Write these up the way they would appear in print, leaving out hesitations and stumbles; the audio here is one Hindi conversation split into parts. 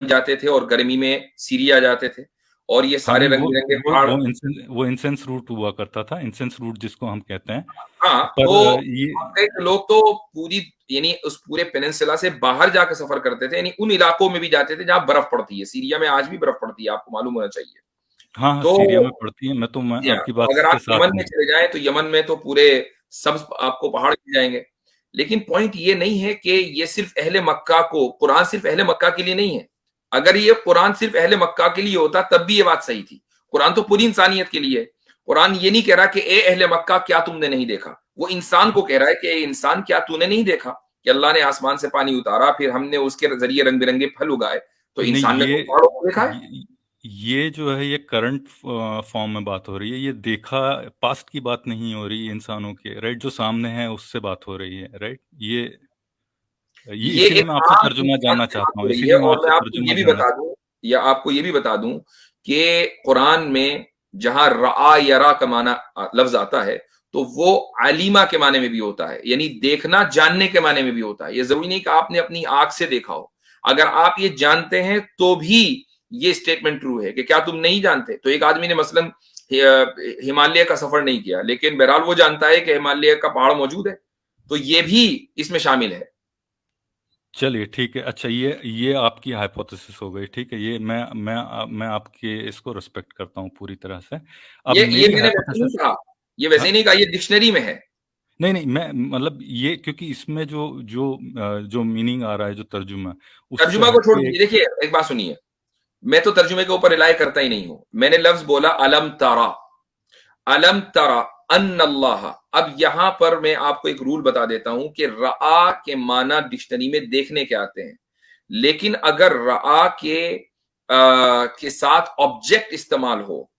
जाते थे और गर्मी में सीरिया जाते थे, और ये हाँ सारे नहीं, रंग बिरंगे पहाड़। वो इंसेंस रूट हुआ करता था, इंसेंस रूट जिसको हम कहते हैं। हाँ, पर तो ये वहाँ के लोग तो पूरी, यानी उस पूरे पेनिनसुला से बाहर जाकर सफर करते थे, यानी उन इलाकों में भी जाते थे जहाँ बर्फ पड़ती है। सीरिया में आज भी बर्फ पड़ती है, आपको मालूम होना चाहिए। हाँ हाँ, सीरिया में तो पड़ती है, मैं जी हाँ, आपकी तो बात अगर के आप साथ यमन में हूँ। चले जाएँ, तो यमन में तो पूरे सब्ज़ आपको पहाड़ मिल जाएँगे। लेकिन पॉइंट ये नहीं है कि ये सिर्फ़ अहले मक्का को, कुरान सिर्फ़ अहले मक्का के लिए नहीं है। अगर ये कुरान सिर्फ़ अहले मक्का के लिए होता, तब भी ये बात सही थी। कुरान तो पूरी इंसानियत के लिए है। कुरान ये नहीं कह रहा कि ए अहले मक्का, क्या तुमने नहीं देखा? वो इंसान को कह रहा है कि ए इंसान, क्या तूने नहीं देखा कि अल्लाह ने आसमान से पानी उतारा, फिर हमने उसके ज़रिए रंग-बिरंगे फल उगाए। तो नहीं, इंसान ने तो पहाड़ों को देखा है। ये जो है, ये करंट फॉर्म में बात हो रही है, ये देखा, पास्ट की बात नहीं हो रही है इंसानों के, राइट? जो सामने है उससे बात हो रही है, राइट? ये ये इसीलिए एक मैं आपसे आम तर्जुमा इंसान जानना से बात चाहता हो हूँ, रही है, इसीलिए मैं और आपसे मैं आपको ये तर्जुमा भी जानना। बता दूं, या आपको ये भी बता दूं कि कुरान में जहां रा यरा का माना लफ्ज आता है, तो वो अलीमा के माने में भी होता है, यानी देखना, जानने के माने में भी होता है। ये जरूरी नहीं कि आपने अपनी आंख से देखा हो। अगर आप ये जानते हैं तो भी ये स्टेटमेंट ट्रू है कि क्या तुम नहीं जानते? तो एक आदमी ने मसलन हिमालय का सफर नहीं किया, लेकिन बहरहाल वो जानता है कि हिमालय का पहाड़ मौजूद है, तो ये भी इसमें शामिल है। चलिए ठीक है, अच्छा, ये आपकी हाइपोथेसिस हो गई, ठीक है, ये मैं आपके इसको रिस्पेक्ट करता हूँ पूरी तरह से। अब ये मेरी मैंने वैसे नहीं हाइपोथेसिस। कहा, ये वैसे हाँ, ही नहीं कहा, ये डिक्शनरी में है। नहीं नहीं, मैं मतलब ये, क्योंकि इसमें जो जो जो मीनिंग आ रहा है, जो तर्जुमा, उससे तर्जुमा को छोड़ हटके दीजिए, देखिए एक बात सुनिए, मैं तो तर्जुमे के ऊपर रिलाय करता ही नहीं हूं। मैंने लफ्ज बोला अलम तारा, अलम तारा अन्नल्लाह। अब यहां पर मैं आपको एक रूल बता देता हूं कि रआ के माना डिक्शनरी में देखने के आते हैं, लेकिन अगर रआ के साथ ऑब्जेक्ट इस्तेमाल हो,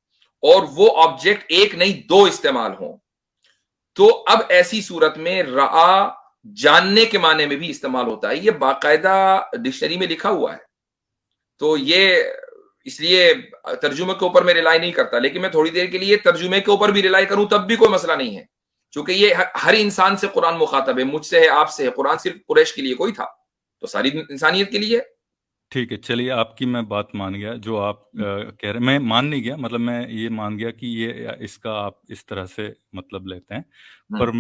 और वो ऑब्जेक्ट एक नहीं दो इस्तेमाल हो, तो अब ऐसी सूरत में रआ जानने के माने में भी इस्तेमाल होता है। ये बाकायदा डिक्शनरी में लिखा हुआ है। तो ये इसलिए तर्जुमे के ऊपर मैं रिलाई नहीं करता, लेकिन मैं थोड़ी देर के लिए तर्जुमे के ऊपर भी रिलाई करूं तब भी कोई मसला नहीं है, क्योंकि ये हर इंसान से कुरान मुखातब है, मुझसे है, आपसे है। कुरान सिर्फ कुरैश के लिए कोई था, तो सारी इंसानियत के लिए है। ठीक है, चलिए, आपकी मैं बात मान गया, जो आप कह रहे, मैं मान नहीं गया, मतलब मैं ये मान गया कि ये इसका आप इस तरह से मतलब लेते हैं। पर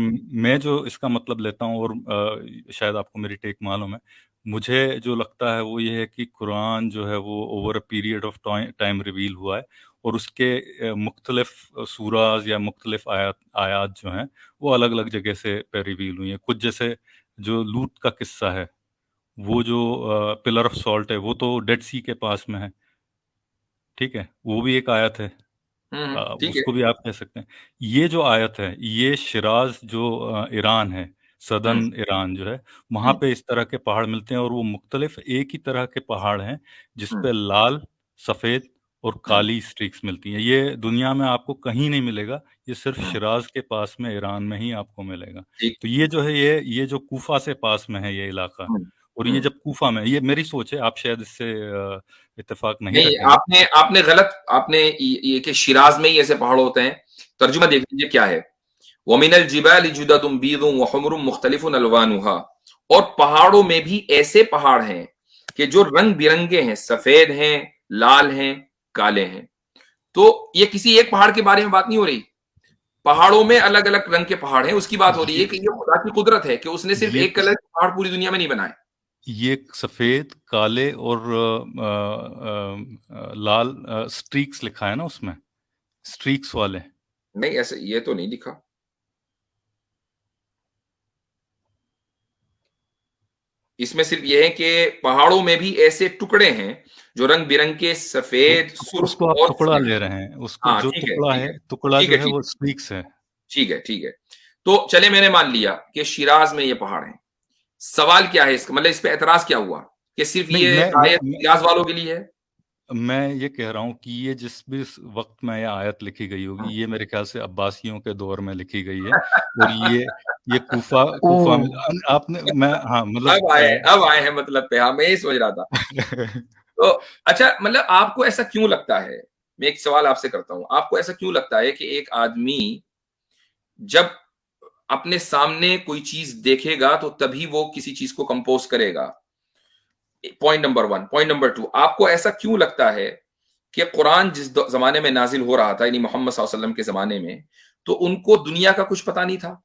मैं जो इसका मतलब लेता हूँ, और शायद आपको मेरी टेक मालूम है, मुझे जो लगता है वो ये है कि कुरान जो है वो over a period of time reveal हुआ है, और उसके मुख्तलिफ सूराज या मुख्तलिफ आयात आयात जो हैं, वो अलग अलग जगह से रिवील हुई हैं। कुछ जैसे जो लूत का किस्सा है, वो जो पिलर ऑफ सॉल्ट है, वो तो डेड सी के पास में है, ठीक है, वो भी एक आयत है। ठीक है। उसको भी आप कह सकते हैं। ये जो आयत है, ये शिराज जो ईरान है, हम्म। सदर्न ईरान जो है, वहाँ हम्म। पे इस तरह के पहाड़ मिलते हैं, और वो मुख्तलिफ एक ही तरह के पहाड़ हैं, जिस हम्म। पे लाल, सफ़ेद और हम्म। काली स्ट्रीक्स मिलती हैं। ये दुनिया में आपको कहीं नहीं मिलेगा, ये सिर्फ हम्म। शिराज के पास में ईरान में ही आपको मिलेगा। ठीक। तो ये जो है, ये जो कूफा से पास में है ये इलाका, हम्म। और ये हम्म। जब कूफा में, ये मेरी सोच है, आप शायद इससे इत्तेफाक नहीं नहीं, रखेंगे। आपने आपने गलत, आपने ये कि शिराज में ही ऐसे पहाड़ होते हैं। तर्जुमा देख लीजिए क्या है। वमिनल जिबाल जुददुम बीदुम व हुमरुम मुख्तलिफुन अलवानुहा। और पहाड़ों में भी ऐसे पहाड़ हैं कि जो रंग बिरंगे हैं, सफेद हैं, लाल हैं, काले हैं। तो ये किसी एक पहाड़ के बारे में बात नहीं हो रही। पहाड़ों में अलग अलग रंग के पहाड़ हैं, उसकी बात हो रही है ये कि ये खुदा की कुदरत है कि उसने सिर्फ ये एक कलर के पहाड़ पूरी दुनिया में नहीं बनाए। ये सफेद, काले और लाल स्ट्रीक्स लिखा है ना उसमें, स्ट्रीक्स वाले। नहीं, ऐसे ये तो नहीं लिखा। इसमें सिर्फ ये है कि पहाड़ों में भी ऐसे टुकड़े हैं जो रंग बिरंगे, तो सफेद, उसको सुर्ख आप और टुकड़ा ले रहे हैं, उसको हाँ, जो ठीक है, टुकड़ा ठीक है, है, टुकड़ा ठीक जो है, है ठीक वो है, स्ट्रीक्स है। ठीक है, ठीक है। तो चले, मैंने मान लिया कि शिराज में ये पहाड़ है। सवाल क्या है इसका, मतलब इस पे एतराज क्या हुआ कि सिर्फ नहीं, ये आयत हिजाज वालों के लिए है? मैं ये कह रहा हूँ कि ये जिस भी वक्त में ये आयत लिखी गई होगी, ये मेरे ख्याल से अब्बासियों के दौर में लिखी गई है, और ये कूफा कूफा में आपने, मैं, हाँ, मतलब अब आए हैं मतलब पे। हाँ, मैं यही सोच रहा था। तो अच्छा, मतलब आपको ऐसा क्यों लगता है, मैं एक सवाल आपसे करता हूं, आपको ऐसा क्यों लगता है कि एक आदमी जब अपने सामने कोई चीज देखेगा तो तभी वो किसी चीज को कंपोज करेगा? Point number 1। पॉइंट नंबर 2, आपको ऐसा क्यों लगता है कि कुरान जिस जमाने में नाजिल हो रहा था, यानी मोहम्मद सल्लल्लाहु अलैहि वसल्लम के जमाने में, तो उनको दुनिया का कुछ पता नहीं था?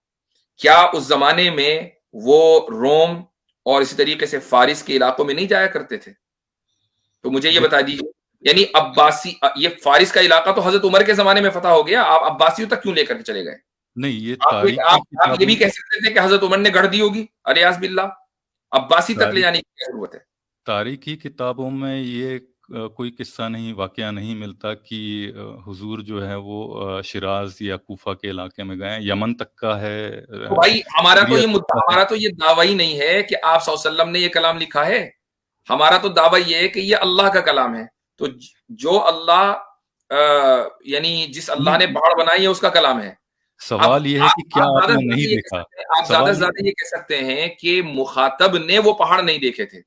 क्या उस जमाने में वो रोम और इसी तरीके से फारिस के इलाकों में नहीं जाया करते थे? तो मुझे ये बता दीजिए, यानी अब्बासी, ये फारिस का इलाका तो हजरत उमर के जमाने में फतह हो गया, आप अब्बासियों तक क्यों लेकर के चले गए? नहीं, ये आप ये तारीखी आप ये किताबों भी में कह सकते थे कि हजरत उमर ने गढ़ दी होगी, अलियास बिल्लाह। अब्बासी तक ले तारीख जाने की क्या जरूरत है? तारीखी किताबों में ये कोई किस्सा नहीं, वाकया नहीं मिलता कि हुजूर जो है वो शिराज या कूफा के इलाके में गए। यमन तक का है, तो भाई हमारा तो सीरिया ये तक मुद्दा, का है। हमारा तो ये दावा ही नहीं है कि आप सल्लल्लाहु अलैहि वसल्लम ने ये कलाम लिखा है। हमारा तो दावा ये है कि ये अल्लाह का कलाम है। तो जो अल्लाह यानी जिस अल्लाह ने नहीं, पहाड़ बनाई है उसका कलाम है। अब सवाल ये है कि क्या आप ज्यादा आपने से ज्यादा नहीं ये कह देखा? सकते हैं, आप ज्यादा से सवाल ये ज्यादा ये कह सकते हैं कि मुखातब ने वो पहाड़ नहीं देखे थे।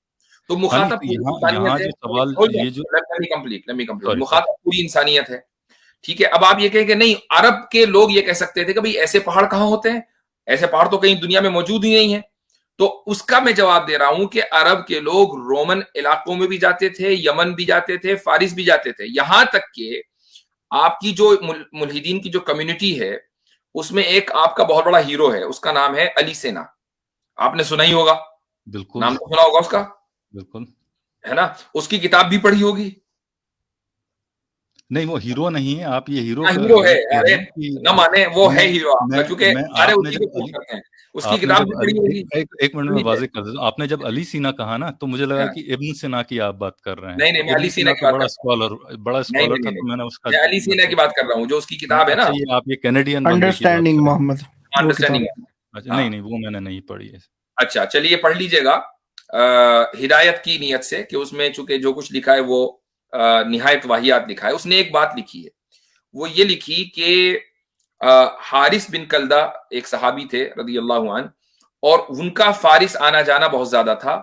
तो हाँ, नहीं, मुखातब तो पूरी यहाँ इंसानियत यहाँ है। जो सवाल होल्ड ऑन, ये जो let me complete. Sorry, sorry. मुखातब पूरी इंसानियत है। ठीक है, अब आप ये कहें कि नहीं, अरब के लोग ये कह सकते थे कि भाई ऐसे पहाड़ कहाँ होते हैं, ऐसे पहाड़ तो कहीं दुनिया में मौजूद ही नहीं है। तो उसका मैं जवाब दे रहा हूं कि अरब के लोग रोमन इलाकों में भी जाते थे, यमन भी जाते थे, फारिस भी जाते थे। यहां तक कि आपकी जो मुल्हिदीन की जो कम्युनिटी है, उसमें एक आपका बहुत बड़ा हीरो है, उसका नाम है अली सेना। आपने सुना ही होगा, बिल्कुल, नाम तो सुना होगा उसका, बिल्कुल। है ना? उसकी किताब भी पढ़ी होगी। नहीं, वो हीरो नहीं है। आप ये हीरो हाँ, का हीरो है। गलत कह रहे अरे हैं कि न माने, वो है हीरो आपका, मैं क्योंकि मैं सारे आपने उसी को जब कोट अली करते हैं। उसकी आपने किताब जब भी अली पढ़ी एक होगी। एक एक मिनट में सुनिए, वाज़ेह कर देता हूँ। आपने जब अली सीना कहा ना, तो मुझे लगा हाँ, कि इब्न सीना की आप बात कर रहे हैं। नहीं नहीं, मैं इब्न अली सीना सीना की तो बात बड़ा करता हूँ। स्कॉलर बड़ा नहीं स्कॉलर नहीं था, नहीं तो नहीं, मैंने उसका मैं अली सीना की बात कर रहा हूँ, जो उसकी किताब है ना, अच्छा, ये आप ये कैनेडियन बंदे की बात अंडरस्टैंडिंग कर रहे मोहम्मद, हैं। वो किताब। अंडरस्टैंडिंग। अच्छा, हाँ, नहीं, वो मैंने नहीं पढ़ी है। अच्छा, चलिए पढ़ लीजिएगा हिदायत की नियत से, कि उसमें चूंकि जो कुछ लिखा है वो निहायत वाहियात लिखा है। उसने एक बात लिखी है, वो ये लिखी कि हारिस बिन कल्दा एक सहाबी थे रदी अल्लाह अन्हु, और उनका फारिस आना जाना बहुत ज्यादा था।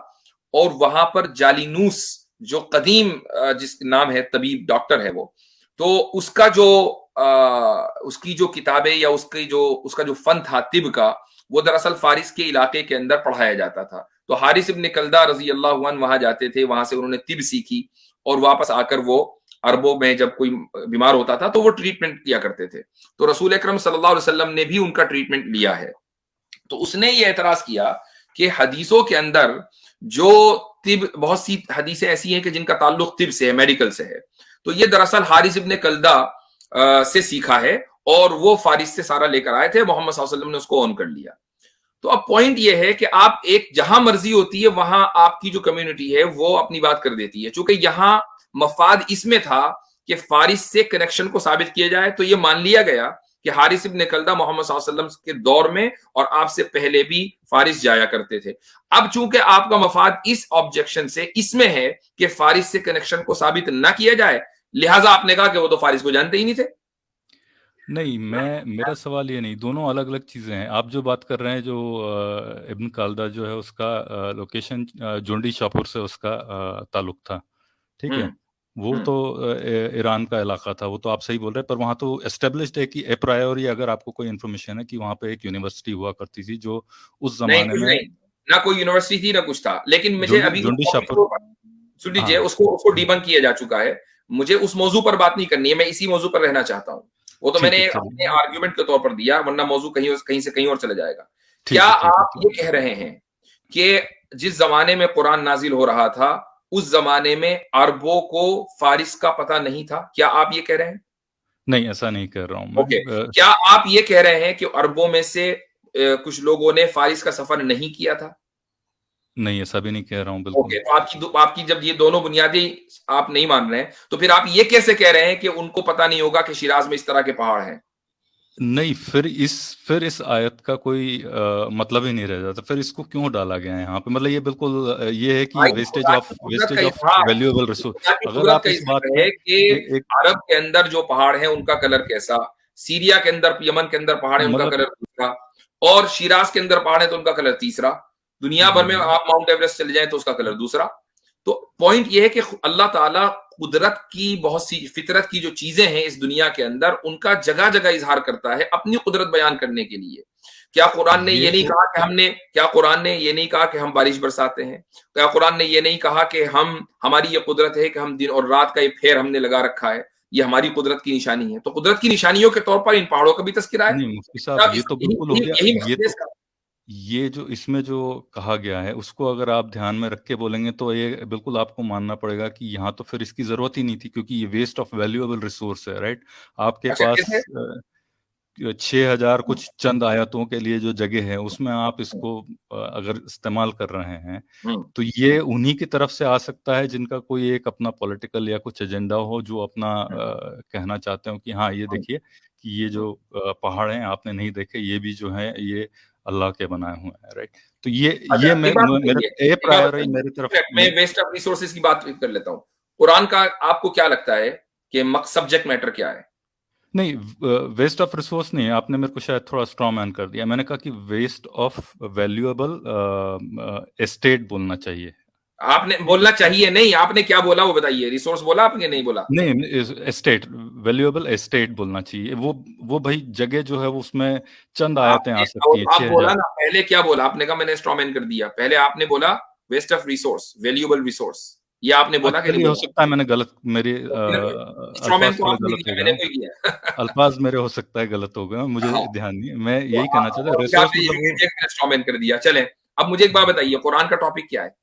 और वहां पर जालिनूस, जो कदीम जिस नाम है, तबीब डॉक्टर है वो, तो उसका जो उसकी जो किताबें या उसका जो फन था तिब का, वो दरअसल फारिस के इलाके के अंदर पढ़ाया जाता था। तो हारिस इब्न कल्दा रजी अल्लाह अन्हु वहां जाते थे, वहां से उन्होंने तिब सीखी, और वापस आकर वो अरबों में जब कोई बीमार होता था तो वो ट्रीटमेंट किया करते थे। तो रसूल अकरम सल्लल्लाहु अलैहि वसल्लम ने भी उनका ट्रीटमेंट लिया है। तो उसने ये एतराज किया कि हदीसों के अंदर जो तिब, बहुत सी हदीसें ऐसी हैं कि जिनका ताल्लुक तिब से है, मेडिकल से है। तो ये दरअसल हारिस इब्न कल्दा से सीखा है, और वो फारिस से सारा लेकर आए थे, मोहम्मद सल्लल्लाहु अलैहि वसल्लम ने उसको ऑन कर लिया। तो अब पॉइंट ये है कि आप एक, जहां मर्जी होती है वहां आपकी जो कम्युनिटी है वो अपनी बात कर देती है। चूंकि यहां मफाद इसमें था कि फारिस से कनेक्शन को साबित किया जाए, तो ये मान लिया गया कि हारिस इब्न कल्दा मोहम्मद सल्लल्लाहु अलैहि वसल्लम के दौर में और आपसे पहले भी फारिस जाया करते थे। अब चूंकि आपका मफाद इस ऑब्जेक्शन से इसमें है कि फारिस से कनेक्शन को साबित ना किया जाए, लिहाजा आपने कहा कि वो तो फारिस को जानते ही नहीं थे। नहीं, मेरा सवाल ये नहीं, दोनों अलग-अलग चीज़ें हैं। आप जो बात कर रहे हैं, जो इब्न खालदा जो है उसका लोकेशन जोंडी शाहपुर से उसका ताल्लुक था, ठीक है? वो हम्म। तो ईरान का इलाका था, वो तो आप सही बोल रहे हैं, पर वहाँ तो एस्टेब्लिश्ड है कि ए प्रायोरी अगर आपको कोई इन्फॉर्मेशन है कि वहाँ पे एक यूनिवर्सिटी हुआ करती थी, जो उस नहीं, ज़माने कुछ में नहीं, ना कोई यूनिवर्सिटी थी ना कुछ था, लेकिन मुझे जोंडी अभी जोंडी शाहपुर। सुन हाँ, लीजिए, उसको उसको डिबंक किया जा चुका है। मुझे उस मौजू पर बात नहीं करनी है, मैं इसी मौजू पर रहना चाहता हूँ। वो तो ठीक है, मैंने अपने चलिए। आर्ग्यूमेंट के तौर पर दिया, वरना मौजू कहीं कहीं से कहीं और चला जाएगा। क्या ठीक है, ठीक है, आप ये चलिए। कह रहे हैं कि जिस जमाने में कुरान नाजिल हो रहा था, उस जमाने में अरबों को फारिस का पता नहीं था? क्या आप ये कह रहे हैं? नहीं, ऐसा नहीं कह रहा हूँ ओके। मैं। क्या आप ये कह रहे हैं कि अरबों में से कुछ लोगों ने फारिस का सफर नहीं किया था? नहीं, ऐसा भी नहीं कह रहा हूँ, बिल्कुल। ओके, तो आपकी जब ये दोनों बुनियादी आप नहीं मान रहे हैं, तो फिर आप ये कैसे कह रहे हैं कि उनको पता नहीं होगा कि शिराज में इस तरह के पहाड़ हैं? नहीं, फिर इस आयत का कोई मतलब ही नहीं रह जाता। फिर इसको क्यों डाला गया है यहाँ पे? मतलब ये बिल्कुल ये है कि ये भाई, वेस्टेज खुदा ऑफ की कुदरत का वेस्टेज ऑफ इजहार, वैल्यूएबल रिसोर्स। खुदा की अगर कुदरत आप का इस बात इजहार का है कि एक अरब के अंदर जो पहाड़ हैं उनका कलर कैसा, सीरिया के अंदर, यमन के अंदर पहाड़ है उनका मतलब कलर दूसरा, और शिराज के अंदर पहाड़ है तो उनका कलर तीसरा, दुनिया भर में जी, आप माउंट एवरेस्ट चले जाएं तो उसका कलर दूसरा। तो पॉइंट यह है कि अल्लाह ताला कुदरत की बहुत सी, फितरत की जो चीजें हैं इस दुनिया के अंदर, उनका जगह जगह इजहार करता है अपनी कुदरत बयान करने के लिए। क्या कुरान ने ये नहीं तो कहा कि क्या कुरान ने ये नहीं कहा कि हम बारिश बरसाते हैं? क्या कुरान ने ये नहीं कहा कि हमारी ये कुदरत है कि हम दिन और रात का ये फेर हमने लगा रखा है, ये हमारी कुदरत की निशानी है? तो कुदरत की निशानियों के तौर पर इन पहाड़ों का भी तज़किरा है। नहीं मुफ्ती साहब, ये तो यही बिल्कुल हो यही गया। यही मकसद है इसका। ये जो इसमें जो कहा गया है उसको अगर आप ध्यान में रख के बोलेंगे तो ये बिल्कुल आपको मानना पड़ेगा कि यहाँ तो फिर इसकी जरूरत ही नहीं थी, क्योंकि ये वेस्ट ऑफ वैल्यूएबल रिसोर्स है, राइट? आपके अच्छा, पास कैसे? 6,000 कुछ चंद आयतों के लिए जो जगह है उसमें आप इसको अगर इस्तेमाल कर रहे हैं, हुँ, तो ये उन्हीं की तरफ से आ सकता है जिनका कोई एक अपना पॉलिटिकल या कुछ एजेंडा हो, जो अपना हुँ, कहना चाहते हो कि हाँ ये हुँ, देखिए कि ये हुँ। जो पहाड़ हैं आपने नहीं देखे, ये भी जो है ये अल्लाह के बनाए हुए हैं, राइट? तो अच्छा, ये मैं एक बात मेरे बताइए, ए एक बात प्रायोरी बताइए, मेरी तरफ एक मिनट मैं वेस्ट ऑफ रिसोर्सेज की बात कर लेता हूँ। कुरान का आपको क्या लगता है कि सब्जेक्ट मैटर क्या है? नहीं, वेस्ट ऑफ रिसोर्स नहीं, आपने मेरे को शायद थोड़ा स्ट्रॉन्ग मैन कर दिया। मैंने कहा कि वेस्ट ऑफ वैल्यूएबल एस्टेट बोलना चाहिए। आपने बोलना चाहिए नहीं, आपने क्या बोला वो बताइए? रिसोर्स बोला आपने, नहीं बोला? नहीं, एस्टेट, वैल्यूएबल एस्टेट बोलना चाहिए। वो भाई जगह जो है वो उसमें चंद आयतें आ आपने सकती हैं, आप बोला 6,000। ना, पहले क्या बोला आपने? कहा मैंने स्ट्रॉमैन कर दिया। पहले आपने बोला waste of resource, valuable resource. ये आपने बोला कि नहीं चलिए, हो बोला? सकता है मैंने गलत, मेरे स्ट्रॉमैन अल्फाज तो थोड़े आपने गलत दिया, हो गए मैंने हों। कोई किया। अल्फाज मेरे हो सकता है गलत हो गए हों, मुझे हाँ, ध्यान नहीं है। मैं तो यही कहना चाहता और हूँ, फिर रिसोर्स आपने ये मतलब कह वो। दिया कि मैंने स्ट्रॉमैन कर दिया। चलें, अब मुझे एक बात बताइए, कुरान का टॉपिक क्या है?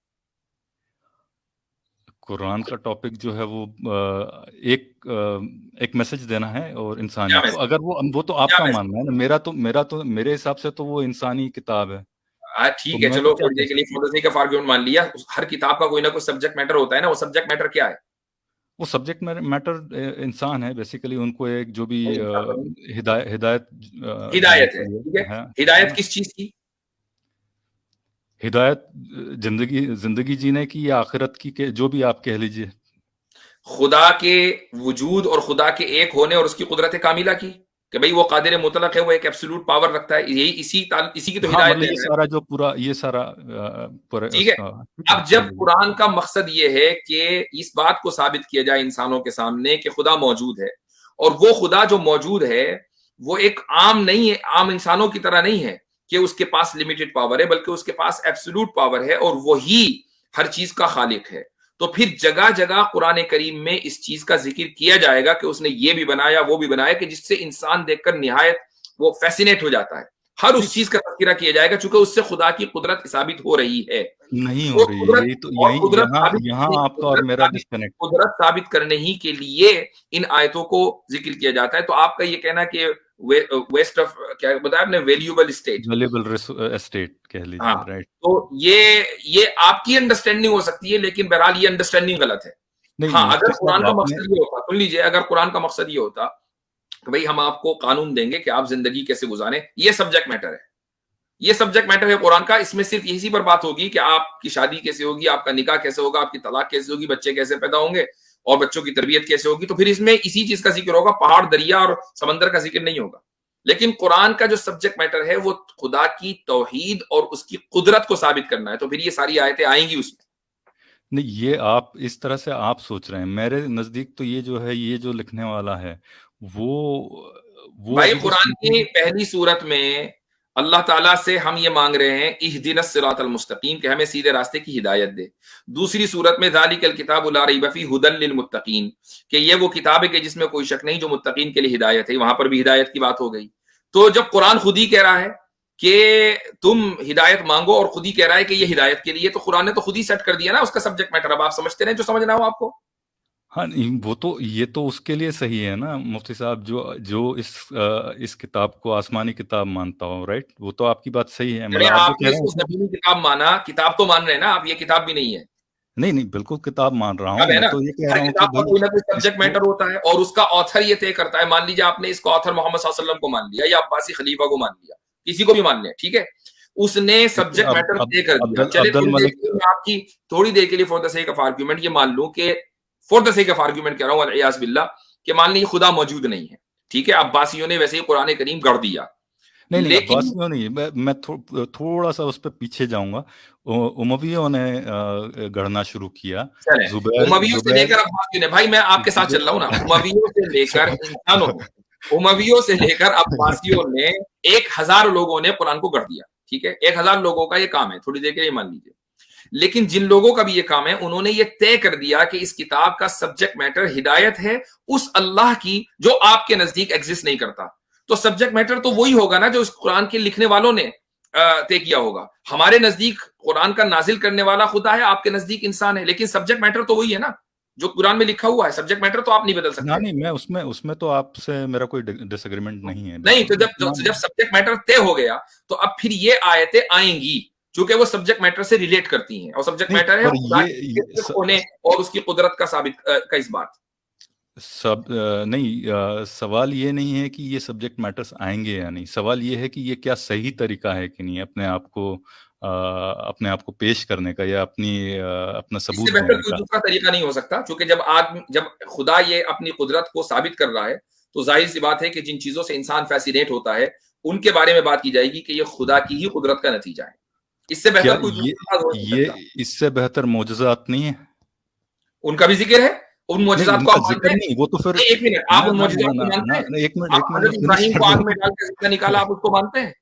कुरान का टॉपिक जो है वो एक मैसेज देना है और क्या इंसानियत को। मैसेज? अगर वो तो क्या आपका मैसेज? मानना है ना, मेरे हिसाब से तो वो इंसानी किताब है। तो ठीक है, मैं तो चलो क्या थोड़ी कह देर के लिए सकता हूँ? For the sake of argument मान लिया। हर किताब का कोई ना कोई सब्जेक्ट मैटर होता है ना, वो सब्जेक्ट मैटर क्या है? वो सब्जेक्ट मैटर इंसान है बेसिकली। उनको एक जो भी नहीं, इंसान तो नहीं। हिदायत देने हिदायत के है, लिए ठीक है। है। हिदायत हाँ, किस चीज की? हिदायत जिंदगी जिंदगी जीने की या आखिरत की, के जो भी आप कह लीजिए। खुदा के वजूद और खुदा के एक होने और उसकी कुदरत कामिला की, कि भाई वो कादिर मुतलक है, वो एक एब्सोल्यूट पावर रखता है। यही इसी की तो हाँ, हिदायत मतलब ये देना है। सारा जो पूरा ये सारा पूरे ठीक है। उसका, ठीक है, अब जब चलिए। कुरान का मकसद ये है कि इस बात को साबित किया जाए इंसानों के सामने कि खुदा मौजूद है, और वो खुदा जो मौजूद है वो एक आम नहीं है, आम इंसानों की तरह नहीं है कि उसके पास लिमिटेड पावर है, बल्कि उसके पास एब्सोल्यूट पावर है और वही हर चीज का खालिक है। तो फिर जगह जगह कुरान करीम में इस चीज का जिक्र किया जाएगा कि उसने ये भी बनाया वो भी बनाया, कि जिससे इंसान देखकर निहायत वो फैसिनेट हो जाता है। हर नहीं, उस चीज का तस्करा किया जाएगा चूंकि उससे खुदा की कुदरत साबित हो रही है। नहीं हो तो रही है, कुदरत यही तो, और यही यहाँ आपका और मेरा डिस्कनेक्ट। कुदरत साबित करने ही के लिए इन आयतों को जिक्र किया जाता है। तो आपका ये कहना कि वेस्ट ऑफ, क्या बताया आपने, वैल्यूएबल स्टेट। वैल्यूएबल एस्टेट कह हाँ, लीजिए, राइट? तो ये आपकी अंडरस्टैंडिंग हो सकती है, लेकिन बहरहाल ये अंडरस्टैंडिंग गलत है। नहीं हाँ, अगर मुफ्ती कुरान साहब, का आपने। मकसद ये होता, सुन लीजिए, अगर कुरान का मकसद ये होता कि भाई हम आपको कानून देंगे कि आप जिंदगी कैसे गुजारें, ये सब्जेक्ट मैटर है, ये सब्जेक्ट मैटर है कुरान का। इसमें सिर्फ इसी पर बात होगी कि आपकी शादी कैसे होगी, आपका निकाह कैसे होगा, आपकी तलाक कैसे होगी, बच्चे कैसे पैदा होंगे और बच्चों की तरबियत कैसे होगी। तो फिर इसमें इसी चीज का जिक्र होगा, पहाड़, दरिया और समंदर का जिक्र नहीं होगा। लेकिन कुरान का जो सब्जेक्ट मैटर है वो खुदा की तौहीद और उसकी कुदरत को साबित करना है, तो फिर ये सारी आयतें आएंगी उसमें। नहीं, ये आप इस तरह से आप सोच रहे हैं। मेरे नजदीक तो ये जो है, ये जो लिखने वाला है वो भाई अभी भी कुरान सुन्नी। की पहली सूरत में अल्लाह ताला से हम ये मांग रहे हैं, इहदिनस सिरातल मुस्तकीम, कि हमें सीधे रास्ते की हिदायत दे। दूसरी सूरत में ज़ालिकल किताबु ला रैब फीह हुदल लिल मुत्तकीन, कि ये वो किताब है कि जिसमें कोई शक नहीं, जो मुत्तकीन के लिए हिदायत है। वहां पर भी हिदायत की बात हो गई। तो जब कुरान खुद ही कह रहा है कि तुम हिदायत मांगो और खुद ही कह रहा है कि ये हिदायत के लिए, तो कुरान ने तो खुद ही सेट कर दिया ना उसका सब्जेक्ट मैटर। अब आप समझते रहे जो समझना हो आपको। हाँ, नहीं, वो तो ये तो उसके लिए सही है ना मुफ्ती साहब, जो जो इस किताब को आसमानी किताब मानता हो, राइट? वो तो आपकी बात सही है, अरे मतलब आप जो कह आपने रहे हैं इसको उसमें। जमीनी किताब माना, किताब तो मान रहे हैं ना आप, ये किताब भी नहीं है। नहीं नहीं, बिल्कुल किताब मान रहा हूँ। अब है मैं ना, तो ये कह हर रहा हूँ कि किताब का भाई कोई ना कोई सब्जेक्ट इसको। मैटर होता है और उसका ऑथर ये तय करता है। मान लीजिए आपने इसका ऑथर मोहम्मद सल्लल्लाहु अलैहि वसल्लम को मान लिया या अब्बासी खलीफा को मान लिया, किसी को भी मान लिया, ठीक है, उसने देखिए, सब्जेक्ट मैटर तय कर दिया। अब्दुल चले अब्दुल थोड़ी देर मलिक। के लिए मैं आपकी, थोड़ी देर के लिए for the sake of argument ये मान लूं कि, for the sake of argument कह रहा हूं अलियास बिल्लाह, कि मान लीजिए खुदा मौजूद नहीं है, ठीक है, अब्बासियों ने वैसे ही कुरान करीम गढ़ दिया, नहीं नहीं, लेकिन अब्बासियों नहीं, मैं थोड़ा सा उस पर पीछे जाऊंगा। उमवियों ने गढ़ना शुरू किया। चले जुबैर उमवियों से जुबैर लेकर अब्बासियों ने, भाई मैं आपके साथ चल रहा हूं ना, उमवियों से लेकर इंसानों में उमवियों से लेकर अब्बासियों ने 1000 लोगों ने कुरान को गढ़ दिया, ठीक है, 1000 लोगों का ये काम है, थोड़ी देर के लिए मान लीजिए। लेकिन जिन लोगों का भी ये काम है, उन्होंने ये तय कर दिया कि इस किताब का सब्जेक्ट मैटर हिदायत है उस अल्लाह की जो आपके नजदीक एग्जिस्ट नहीं करता। तो सब्जेक्ट मैटर तो वही होगा ना जो इस कुरान के लिखने वालों ने तय किया होगा। हमारे नजदीक कुरान का नाजिल करने वाला खुदा है, आपके नजदीक इंसान है, लेकिन सब्जेक्ट मैटर तो वही है ना जो कुरान में लिखा हुआ है। सब्जेक्ट मैटर तो आप नहीं बदल सकते। नहीं, मैं उसमें तो आपसे मेरा कोई डिसएग्रीमेंट नहीं है। नहीं, तो जब सब्जेक्ट मैटर तय हो गया तो अब फिर ये आयतें आएंगी क्योंकि वो सब्जेक्ट मैटर से रिलेट करती हैं, और सब्जेक्ट मैटर है होने और उसकी कुदरत का साबित का इस बात नहीं, सवाल ये नहीं है कि ये सब्जेक्ट मैटर्स आएंगे या नहीं, सवाल ये है कि ये क्या सही तरीका है कि नहीं अपने आप को पेश करने का या अपना सबूत इससे बेहतर देने कोई का। दूसरा तरीका नहीं हो सकता, क्योंकि जब खुदा ये अपनी कुदरत को साबित कर रहा है तो जाहिर सी बात है कि जिन चीजों से इंसान फैसिनेट होता है उनके बारे में बात की जाएगी कि ये खुदा की ही कुदरत का नतीजा है। इससे क्या बेहतर कोई दूसरा हो नहीं ये सकता। इससे बेहतर मोजज़ात नहीं है? उनका भी जिक्र है, उन नहीं, मोजज़ात को उनका आप मानते जिक्र हैं? नहीं, वो तो फिर नहीं, एक मिनट, आप उन मोजज़ात को मानते हैं? एक मिनट हज़रत मैं फिनिश इब्राहीम कर को आग दूं। में डाल के ज़िंदा निकाला, आप उसको मानते हैं?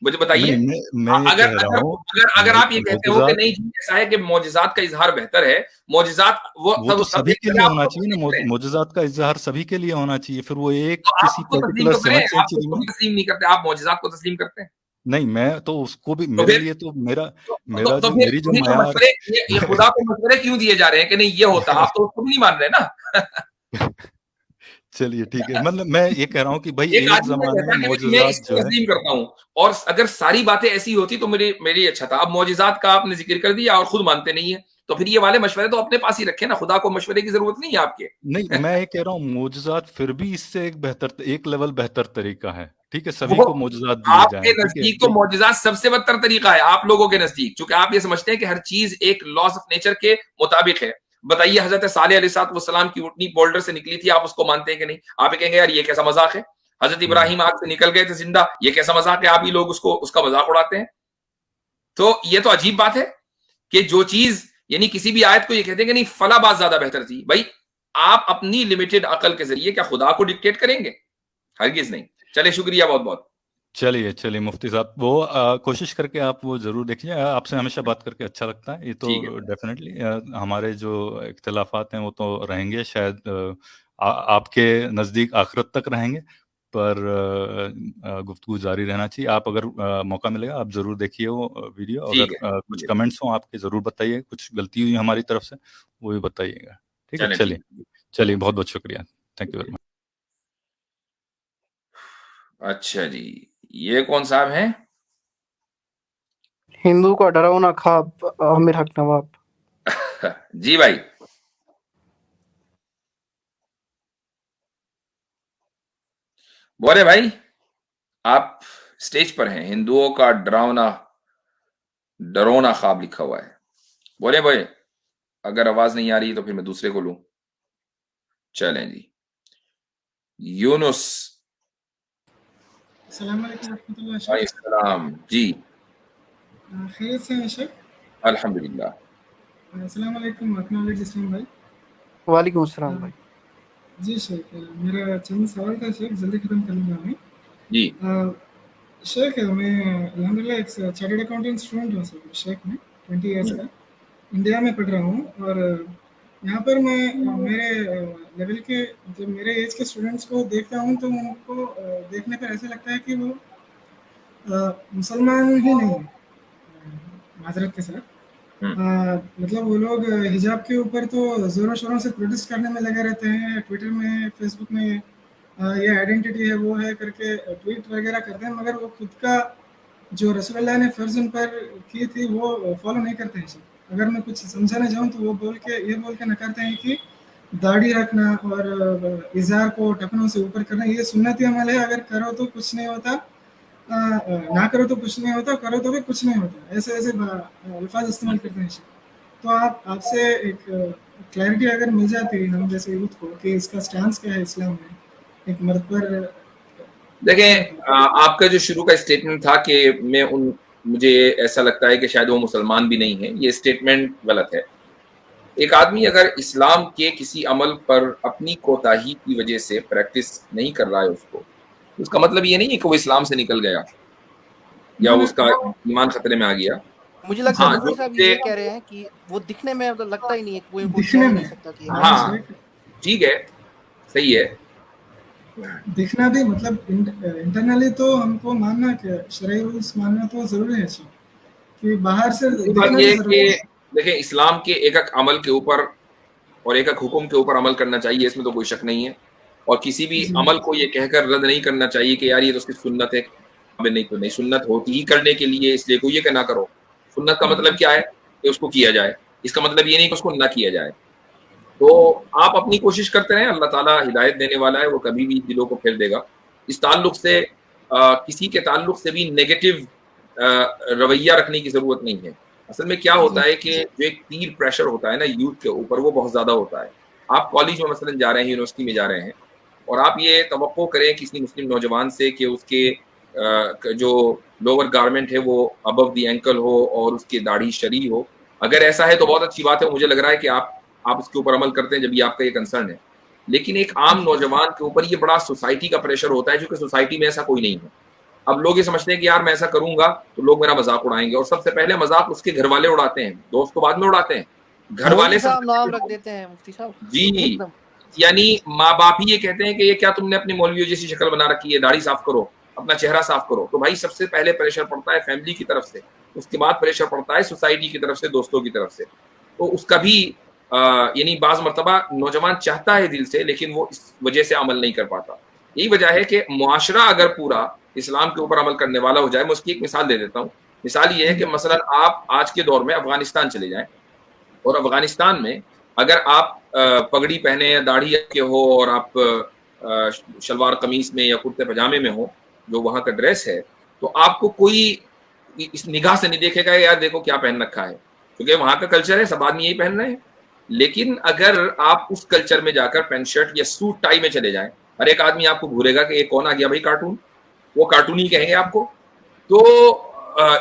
मुझे बताइए। नहीं, मैं ये अगर कह रहा अगर हूँ अगर अगर आप ये कहते हो कि मोजज़ात नहीं जी ऐसा है कि मोजज़ात का इज़हार बेहतर है, मोजज़ात वो वो तो सब सभी एक के लिए तरह होना आपको चाहिए ना, तस्लीम करें, मोजज़ात का इज़हार सभी के लिए होना चाहिए, फिर वो एक तो आप किसी उसको तस्लीम पर्टिकुलर तो करें, समझ से आप चीज़ उसको में। भी तस्लीम नहीं करते, आप मोजज़ात को तस्लीम करते हैं। नहीं, मैं तो उसको भी, तो मेरे फिर लिए तो मेरा तो तो मेरा तो जो फिर मेरी तो जो फिर ये मयार मशवरे ये खुदा को मशवरे क्यों दिए जा रहे हैं कि नहीं ये होता, आप तो उसको भी नहीं मान रहे ना। चलिए ठीक है, मतलब मैं ये कह रहा हूँ कि भाई एक एक आदमी ये ज़माने कहता में है कि मैं मोजज़ात इसको जो है। तस्लीम करता हूँ, और अगर सारी बातें ऐसी होती तो मेरी अच्छा था। अब मोजिज़ात का आपने जिक्र कर दिया और खुद मानते नहीं है, तो फिर ये वाले मशवरे तो अपने पास ही रखे ना, खुदा को मशवरे की जरूरत नहीं है आपके। नहीं, मैं ये कह रहा हूँ मोजज़ात फिर भी इससे एक लेवल बेहतर तरीका है, ठीक है? सभी वो को मोजज़ात दिए आपके जाएँ, ठीक है? नजदीक तो मोजिज़ात सबसे बदतर तरीका है, आप लोगों के नजदीक, क्योंकि आप ये समझते हैं कि हर चीज एक लॉज ऑफ नेचर के मुताबिक है। बताइए, हजरत सालेह अलैहिस्सलाम की ऊँटनी बोल्डर से निकली थी, आप उसको मानते हैं कि नहीं? आप कहेंगे यार ये कैसा मजाक है। हजरत हुँ। इब्राहिम आग से निकल गए थे जिंदा, ये कैसा मजाक है, आप ही लोग उसका मजाक उड़ाते हैं। तो ये तो अजीब बात है कि जो चीज, यानी किसी भी आयत को ये कहते हैं कि नहीं फला बात ज्यादा बेहतर थी। भाई आप अपनी लिमिटेड अकल के जरिए क्या खुदा को डिक्टेट करेंगे? हरगिज नहीं। चले, शुक्रिया बहुत बहुत। चलिए मुफ्ती साहब, वो कोशिश करके आप वो ज़रूर देखिए। आपसे हमेशा बात करके अच्छा लगता है, ये तो ठीक है। डेफ़िनेटली। हमारे जो इख्तिलाफ़ात हैं वो तो रहेंगे, शायद आपके नज़दीक आखिरत तक रहेंगे, पर गुफ्तगू जारी रहना चाहिए। आप अगर मौका मिलेगा आप ज़रूर देखिए वो वीडियो। ठीक अगर है, कुछ ठीक है। कमेंट्स हों आपके ज़रूर बताइए, कुछ गलती हुई हमारी तरफ से वो भी बताइएगा, ठीक है? चलें, ठीक है। चलिए बहुत-बहुत शुक्रिया। Thank you very much. अच्छा जी, ये कौन साहब हैं? हिंदू का डरावना ख्वाब, आमिर हक नवाब। जी भाई। बोले भाई, आप स्टेज पर हैं। हिंदुओं का डरोना ख्वाब लिखा हुआ है। बोले भाई, अगर आवाज नहीं आ रही तो फिर मैं दूसरे को लूं। चलें जी। यूनुस। अस्सलाम वालेकुम रहमतुल्लाह शेख। सलाम जी। खैरियत से हैं शेख? अल्हम्दुलिल्लाह। अस्सलाम वालेकुम अकनॉलेज इस्लाम भाई। वालेकुम अस्सलाम भाई। जी शेख, मेरा चंद सवाल था शेख, जल्दी ख़त्म कर लूँगा मैं। जी। शेख मैं अल्हम्दुलिल्लाह एक चार्टर्ड अकाउंटेंट स्टूडेंट हूँ शेख, मैं 20 ईयर्स का इंडिया में पढ़ रहा हूँ। और यहाँ पर मैं मेरे लेवल के, जब मेरे एज के स्टूडेंट्स को देखता हूँ तो उनको देखने पर ऐसा लगता है कि वो मुसलमान ही नहीं है, माजरत के साथ। मतलब वो लोग हिजाब के ऊपर तो ज़ोरों शोरों से प्रोटेस्ट करने में लगे रहते हैं, ट्विटर में, फेसबुक में ये आइडेंटिटी है वो है करके ट्वीट वगैरह करते हैं, मगर वो खुद का जो रसूलुल्लाह ने फ़र्ज़ उन पर की थी वो फॉलो नहीं करते हैं सब। अगर मैं कुछ समझाने जाऊँ तो वो ये बोल के नकारते हैं कि दाढ़ी रखना और इज़ार को टखनों से ऊपर करना ये सुन्नती अमल है, अगर करो तो कुछ नहीं होता, ना करो तो कुछ नहीं होता, करो तो भी कुछ नहीं होता। ऐसे ऐसे अल्फाज इस्तेमाल करते हैं। तो आपसे एक क्लैरिटी अगर मिल जाती हम जैसे यूथ को कि इसका स्टैंस क्या है इस्लाम में एक मर्द पर। देखें, आपका जो शुरू का स्टेटमेंट था कि मुझे ऐसा लगता है कि शायद वो मुसलमान भी नहीं है, ये स्टेटमेंट गलत है। एक आदमी अगर इस्लाम के किसी अमल पर अपनी कोताही की वजह से प्रैक्टिस नहीं कर रहा है उसको, उसका मतलब ये नहीं है कि वो इस्लाम से निकल गया या उसका ईमान खतरे में आ गया। मुझे लगता है हाँ, मुफ्ती जो साहब ये कह रहे हैं कि वो दिखने में मतलब लगता ही नहीं है, कोई दिखने कह ही में नहीं सकता कि हाँ ठीक है, सही है। दिखना भी मतलब इंटरनली तो हमको मानना कि शरई रूल्स मानना तो जरूरी है कि बाहर से दूसरी दिखना बात भी ये है जरूरी है। कि देखिए, इस्लाम के एक एक अमल के ऊपर और एक एक हुक्म के ऊपर अमल करना चाहिए, इसमें तो कोई शक नहीं है। और किसी भी जी। अमल को ये कहकर रद्द नहीं करना चाहिए कि यार ये तो उसकी सुन्नत है, अबे नहीं तो नहीं, सुन्नत होती ही करने के लिए, इसलिए कोई ये कहना करो। सुन्नत का मतलब क्या है कि उसको किया जाए, इसका मतलब ये नहीं कि उसको ना किया जाए। तो आप अपनी कोशिश करते रहें, अल्लाह ताला हिदायत देने वाला है, वो कभी भी दिलों को फेर देगा। इस ताल्लुक से किसी के ताल्लुक से भी नेगेटिव रवैया रखने की जरूरत नहीं है। असल में क्या होता है कि जो एक पीर प्रेशर होता है ना यूथ के ऊपर, वो बहुत ज्यादा होता है। आप कॉलेज में मसलन जा रहे हैं, यूनिवर्सिटी में जा रहे हैं, और आप ये तवक्को करें किसी मुस्लिम नौजवान से कि उसके जो लोअर गारमेंट है वो अबव द एंकल हो और उसकी दाढ़ी शरी हो। अगर ऐसा है तो बहुत अच्छी बात है, मुझे लग रहा है कि आप उसके ऊपर अमल करते हैं जब ये आपका ये कंसर्न है। लेकिन एक आम नौजवान के ऊपर ये बड़ा सोसाइटी का प्रेशर होता है, जो कि सोसाइटी में ऐसा कोई नहीं है। अब लोग ये समझते हैं कि यार मैं ऐसा करूंगा तो लोग मेरा मजाक उड़ाएंगे, और सबसे पहले मजाक उसके घर वाले उड़ाते हैं, दोस्त तो बाद में उड़ाते हैं, घर वाले मुफ्ती साहब सबसे नाम पहले रख देते हैं मुफ्ती साहब जी। एकदम। यानी माँ बाप ही ये कहते हैं कि ये क्या तुमने अपनी मौलवियों जैसी शक्ल बना रखी है, दाढ़ी साफ करो, अपना चेहरा साफ करो। तो भाई सबसे पहले प्रेशर पड़ता है फैमिली की तरफ से, उसके बाद प्रेशर पड़ता है सोसाइटी की तरफ से, दोस्तों की तरफ से। तो उसका भी यानी बाज मर्तबा नौजवान चाहता है दिल से, लेकिन वो इस वजह से अमल नहीं कर पाता। यही वजह है कि मुआशरा अगर पूरा इस्लाम के ऊपर अमल करने वाला हो जाए। मैं उसकी एक मिसाल दे देता हूँ। मिसाल ये है कि मसलन आप आज के दौर में अफगानिस्तान चले जाएं, और अफगानिस्तान में अगर आप पगड़ी पहने या दाढ़ी के हो और आप शलवार कमीज में या कुर्ते पजामे में हो, जो वहां का ड्रेस है, तो आपको कोई इस निगाह से नहीं देखेगा यार देखो क्या पहन रखा है, क्योंकि वहां का कल्चर है, सब आदमी यही पहन रहे हैं। लेकिन अगर आप उस कल्चर में जाकर पैंट शर्ट या सूट टाई में चले जाएं, हर एक आदमी आपको घूरेगा कि ये कौन आ गया भाई कार्टून, वो कार्टून ही कहेंगे आपको। तो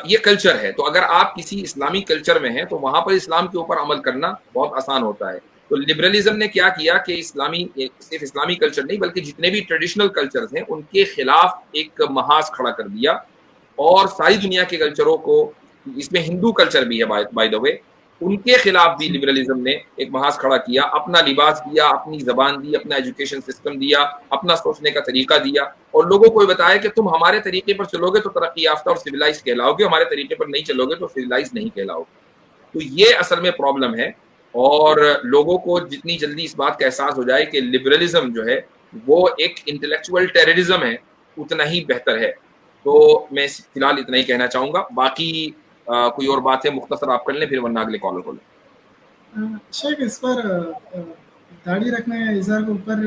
ये कल्चर है। तो अगर आप किसी इस्लामी कल्चर में हैं तो वहां पर इस्लाम के ऊपर अमल करना बहुत आसान होता है। तो लिबरलिज्म ने क्या किया कि सिर्फ इस्लामी कल्चर नहीं बल्कि जितने भी ट्रेडिशनल कल्चर्स हैं उनके खिलाफ एक महाज खड़ा कर दिया, और सारी दुनिया के कल्चरों को, इसमें हिंदू कल्चर भी है बाय द वे, उनके खिलाफ भी लिबरलिज्म ने एक महाज खड़ा किया। अपना लिबास दिया, अपनी जबान दी, अपना एजुकेशन सिस्टम दिया, अपना सोचने का तरीका दिया, और लोगों को बताया कि तुम हमारे तरीके पर चलोगे तो तरक्की याफ्ता और सिविलाइज कहलाओगे, हमारे तरीके पर नहीं चलोगे तो सिविलाइज नहीं कहलाओगे। तो ये असल में प्रॉब्लम है, और लोगों को जितनी जल्दी इस बात का एहसास हो जाए कि लिबरलिज्म जो है वो एक इंटेलेक्चुअल टेररिज्म है, उतना ही बेहतर है। तो मैं फिलहाल इतना ही कहना चाहूंगा। बाकी कोई और बात है मुख्तसर आप कर लें, फिर वरना अगले कॉलर को लें। शेख, इस पर दाढ़ी रखना या इज़ार को ऊपर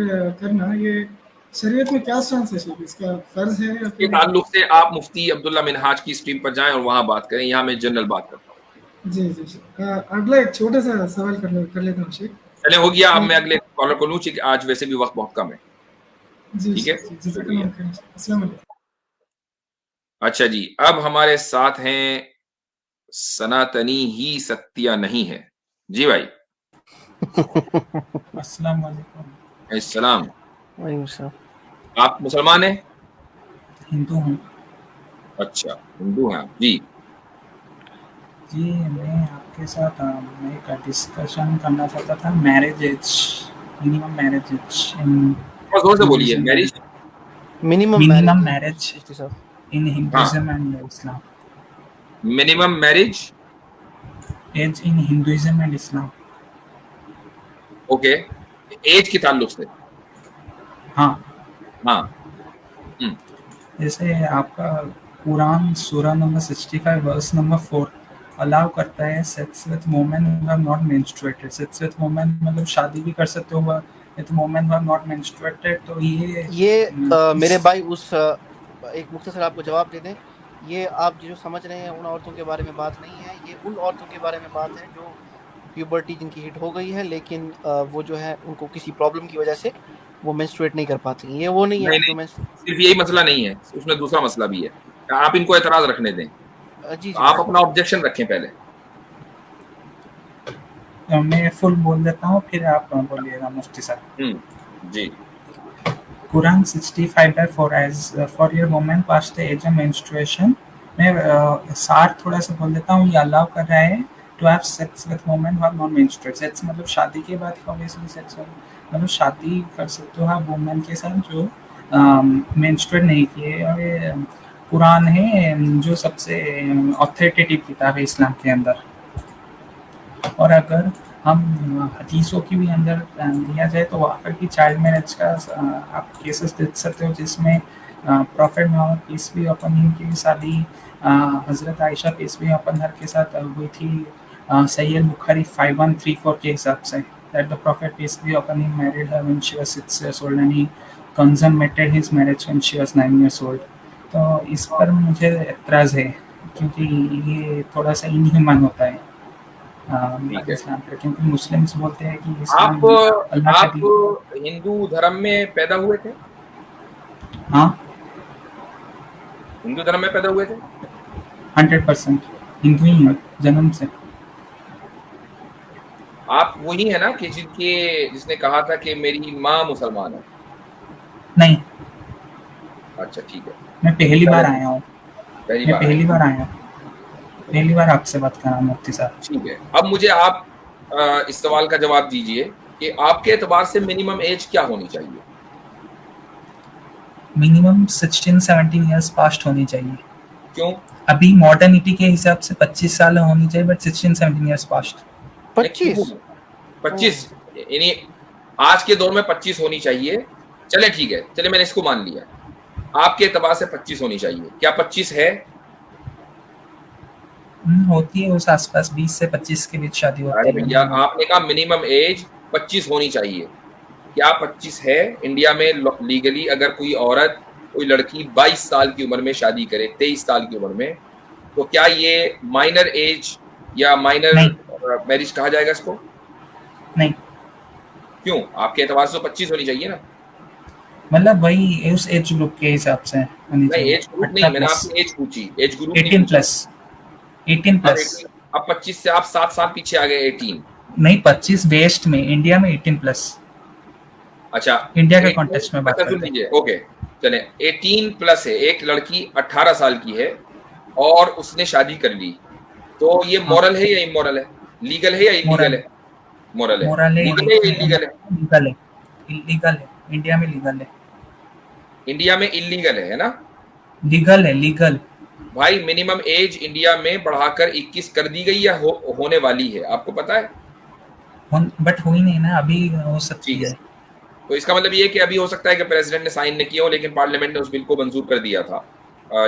करना, ये शरीयत में क्या स्टांस है शेख? इसका फर्ज है या के ताल्लुक से आप मुफ्ती अब्दुल्ला मिनहाज की स्ट्रीम पर जाएं और वहां बात करें, यहाँ मैं जनरल बात करता हूँ। जी जी। अगला एक छोटा सा सवाल कर लेता हूँ शेख। चले, हो गया। अब मैं अगले कॉलर को लूँ, आज वैसे भी वक्त बहुत कम है। जी ठीक है, अस्सलाम वालेकुम। अच्छा जी, अब हमारे साथ हैं सनातनी ही सत्या नहीं है जी भाई। अस्सलाम वालेकुम। अस्सलाम। वालेकुम सलाम। आप मुसलमान हैं? हिंदू हूँ। अच्छा, हिंदू हैं आप जी। जी, मैं आपके साथ एक डिस्कशन करना चाहता था। Marriage age, minimum marriage age in, जोर से बोलिए। Marriage, minimum marriage in Hinduism and Islam. Minimum marriage age in Hinduism and Islam. Okay, age के ताल्लुक से। हाँ हाँ। जैसे आपका कुरान सूरा नंबर 65 वर्स नंबर 4 अलाउ करता है sex with women who have not menstruated. Sex with women मतलब शादी भी कर सकते हो with women who have not menstruated. तो ये मेरे भाई उस एक मुख्तसर आपको जवाब दे दें, ये आप जो समझ रहे हैं उन औरतों के बारे में बात नहीं है, ये उन औरतों के बारे में बात है जो प्यूबर्टी जिनकी हिट हो गई है, लेकिन वो जो है उनको किसी प्रॉब्लम की वजह से वो मेंस्ट्रुएट नहीं कर पाती। ये वो नहीं है नहीं, सिर्फ यही मसला नहीं है, उसमें दूसरा मसला भी है। आप इनको एतराज रखने दें। जी, आप अपना ऑब्जेक्शन रखें पहले। मैं फुल बोल देता हूँ, फिर आप बोलिएगा मुफ्ती साहब। जी। Quran 65/4 as for your woman past the age of menstruation. मैं सार थोड़ा सा बोल देता हूँ. ये अलाउ कर रहा है to have sex with women who are non menstruate. Sex मतलब शादी के बाद obviously सेक्स मतलब शादी कर सकते हो आप वुमेन के साथ जो मेंस्ट्रुएट नहीं किए. और ये कुरान है जो सबसे ऑथेंटिक किताब है इस्लाम के अंदर. और अगर हम हदीसों की भी अंदर दिया जाए तो वहाँ पर भी चाइल्ड मैरिज का आप केसेस देख सकते हो जिसमें प्रॉफिट मोहम्मद पीस भी अपॉन हिम की शादी हजरत आयशा पीस भी अपॉन हर के साथ हुई थी. सैयद बुखारी 5134 के हिसाब से that the prophet peace be upon him married her when she was 6 years old and he consummated his marriage when she was 9 years old. तो इस पर मुझे एतराज़ है क्योंकि ये थोड़ा सा इनह्यूमन होता है इस्लाम पे. क्योंकि मुस्लिम्स बोलते हैं कि आप हिंदू धर्म में पैदा हुए थे? हाँ, हिंदू धर्म में पैदा हुए थे? 100% हिंदू ही है जन्म से. आप वही है ना कि जिसने कहा था कि मेरी माँ मुसलमान है? नहीं. अच्छा ठीक है. मैं पहली बार आया हूँ. पहली बार आया हूँ. पहली बार आपसे बात कर रहा हूँ मुफ्ती साहब. ठीक है. अब मुझे आप इस सवाल का जवाब दीजिए कि आपके एतबार से मिनिमम एज क्या होनी चाहिए? मिनिमम 16-17 इयर्स पास्ट होनी चाहिए. क्यों? अभी मॉडर्निटी के हिसाब से 25 साल होनी चाहिए बट 16-17 इयर्स पास्ट. 25 यानी आज के दौर में 25 होनी चाहिए. चले ठीक है, चले मैंने इसको मान लिया. आपके एतबार से 25 होनी चाहिए. क्या 25 है? होती है उस आसपास 20 से 25 के बीच शादी होती है. भैया आपने कहा मिनिमम एज 25 होनी चाहिए. क्या 25 है? इंडिया में लीगली अगर कोई औरत कोई लड़की 22 साल की उम्र में शादी करे, 23 साल की उम्र में, तो क्या ये माइनर एज या माइनर मैरिज कहा जाएगा इसको? नहीं. क्यों? आपके एतबार से 25 होनी चाहिए ना. मतलब वही उस एज ग्रुप के हिसाब से होनी चाहिए. एज ग्रुप नहीं, मैंने आपसे एज पूछी. Age group 18 plus. अब 25 से आप 7 साल पीछे आ गए. 18 नहीं, 25 वेस्ट में. इंडिया में 18 प्लस. अच्छा, इंडिया के कॉन्टेक्स्ट में बात करते हैं. ओके चले. 18 प्लस है. एक लड़की 18 साल की है और उसने शादी कर ली, तो ये मॉरल है या इमोरल है? लीगल है या इलीगल है? मॉरल है. लीगल है या इलीगल है? लीगल है. इलीगल है. इंडिया में लीगल है. इंडिया में इलीगल है ना? लीगल है. लीगल भाई मिनिमम एज इंडिया में बढ़ाकर 21 कर दी गई या होने वाली है, आपको पता है? बट हुई नहीं ना, अभी हो सकती है. तो इसका मतलब ये कि अभी हो सकता है कि प्रेसिडेंट ने साइन नहीं किया हो लेकिन पार्लियामेंट ने उस बिल को मंजूर कर दिया था,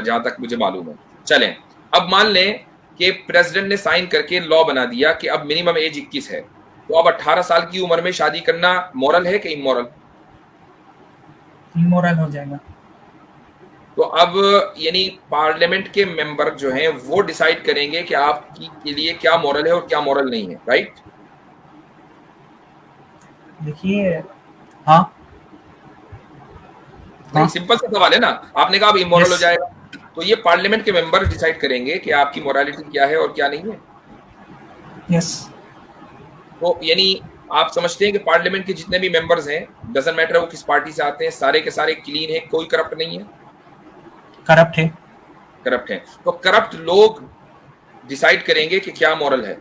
जहां तक मुझे मालूम है. चलें, अब मान लें कि प्रेसिडेंट ने साइन करके लॉ बना दिया कि अब मिनिमम एज 21 है, तो अब 18 साल की उम्र में शादी करना मॉरल है कि इमोरल? इमोरल हो जाएगा. तो अब यानी पार्लियामेंट के मेंबर जो हैं वो डिसाइड करेंगे कि आपकी के लिए क्या मॉरल है और क्या मॉरल नहीं है. राइट? देखिए, हाँ, सिंपल सा सवाल है ना. आपने कहा अब इमोरल हो जाएगा, तो ये पार्लियामेंट के मेंबर डिसाइड करेंगे कि आपकी मोरालिटी क्या है और क्या नहीं है. यस. तो यानी आप समझते हैं कि पार्लियामेंट के जितने भी मेंबर्स हैं, डजंट मैटर वो किस पार्टी से आते हैं, सारे के सारे क्लीन है, कोई करप्ट नहीं है? करप्ट है. करप्ट है. तो करप्ट लोग डिसाइड करेंगे कि क्या मॉरल है.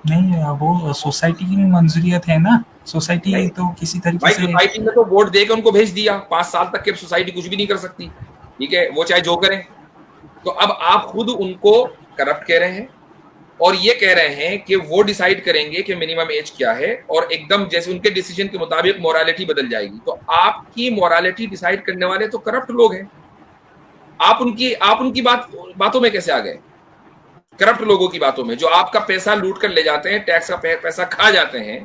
नहीं, वो सोसाइटी की मंजूरियत है ना. सोसाइटी तो किसी तरीके से सोसाइटी में तो वोट देकर उनको भेज दिया. 5 साल तक के सोसाइटी कुछ भी नहीं कर सकती. ठीक है, वो चाहे जो करें. तो अब आप खुद उनको करप्ट कह रहे हैं और ये कह रहे हैं कि वो डिसाइड करेंगे कि मिनिमम एज क्या है और एकदम जैसे उनके डिसीजन के मुताबिक मोरालिटी बदल जाएगी. तो आपकी मोरालिटी डिसाइड करने वाले तो करप्ट लोग हैं. आप उनकी बातों में कैसे आ गए? करप्ट लोगों की बातों में, जो आपका पैसा लूट कर ले जाते हैं, टैक्स का पैसा खा जाते हैं,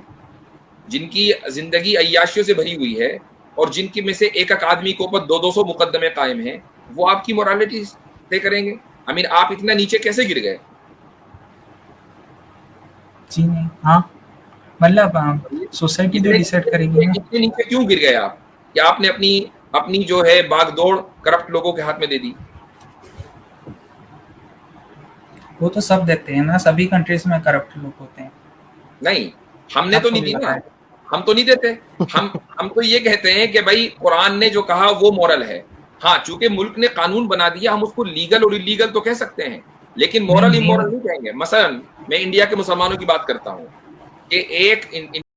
जिनकी जिंदगी अय्याशियों से भरी हुई है और जिनकी में से एक आदमी के ऊपर 200 मुकदमे कायम हैं, वो आपकी मोरालिटी तय करेंगे. आई मीन आप इतना नीचे कैसे गिर गए? जी नहीं. हाँ, मतलब सोसाइटी जो डिसाइड करेगी ना. इतने नीचे क्यों गिर गए आप कि आपने अपनी जो है बागडोर करप्ट लोगों के हाथ में दे दी? वो तो सब देते हैं ना, सभी कंट्रीज में करप्ट लोग होते हैं. नहीं, हमने तो नहीं दी ना. हम तो नहीं देते। हम तो ये कहते हैं कि भाई कुरान ने जो कहा वो मॉरल है। हाँ, चूंकि मुल्क ने कानून बना दिया, हम उसको लीगल और इलीगल तो कह सकते हैं, लेकिन मॉरल इमोरल नहीं कहेंगे। मसलन मैं इंडिया के मुसलमानों की बात करता हूँ कि एक